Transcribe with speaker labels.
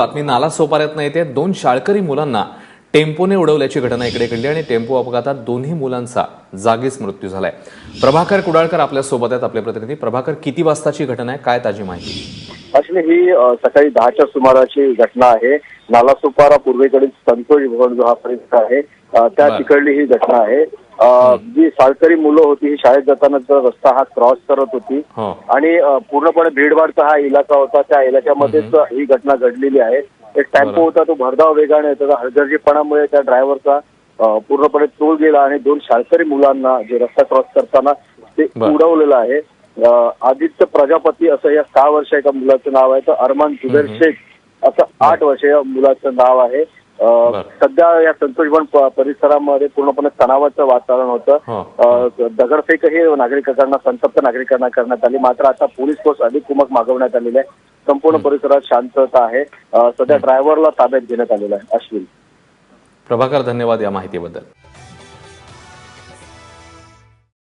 Speaker 1: बातमी नालासोपाऱ्यातनं येते। दोन शाळकरी मुलांना टेम्पोने उडवल्याची घटना इकडे घडली आणि टेम्पो अपघातात दोन्ही मुलांचा जागीच मृत्यू झालाय। प्रभाकर कुडाळकर आपल्या सोबत आहेत, आपले प्रतिनिधी। प्रभाकर, किती वाजताची घटना आहे, काय ताजी माहिती?
Speaker 2: असले ही सकाळी 10च्या सुमाराची घटना आहे। नालासोपारा पूर्वेकडील संतोष भवन जो हा परिसर आहे त्या तिकडली ही घटना आहे। जी शाळकरी मुलं होती ही शाळेत जाताना रस्ता हा क्रॉस करत होती आणि पूर्णपणे भीडभाडचा हा इलाका होता। त्या इलाक्यामध्येच ही घटना घडलेली आहे। एक टेम्पो होता, तो भरधाव वेगाने त्याचा हलगर्जीपणामुळे त्या ड्रायव्हरचा पूर्णपणे तोल गेला आणि दोन शाळकरी मुलांना जे रस्ता क्रॉस करताना ते उडवलेलं आहे। आदित्य प्रजापती असं या 6 वर्षाच्या एका मुलाचं नाव आहे, तर अरमान जुबेर शेख असं 8 वर्षाच्या मुलाचं नाव आहे। सध्या या संतोषवन परिसरामध्ये पूर्णपणे तणावाचं वातावरण होतं। दगडफेकही नागरिकांना, संतप्त नागरिकांना करण्यात आली। मात्र आता पोलीस फोर्स अधिक कुमक मागवण्यात आलेली आहे। संपूर्ण परिसरात शांतता आहे। सध्या ड्रायव्हरला ताब्यात घेण्यात आलेलं आहे। अश्विन,
Speaker 1: प्रभाकर, धन्यवाद या माहितीबद्दल।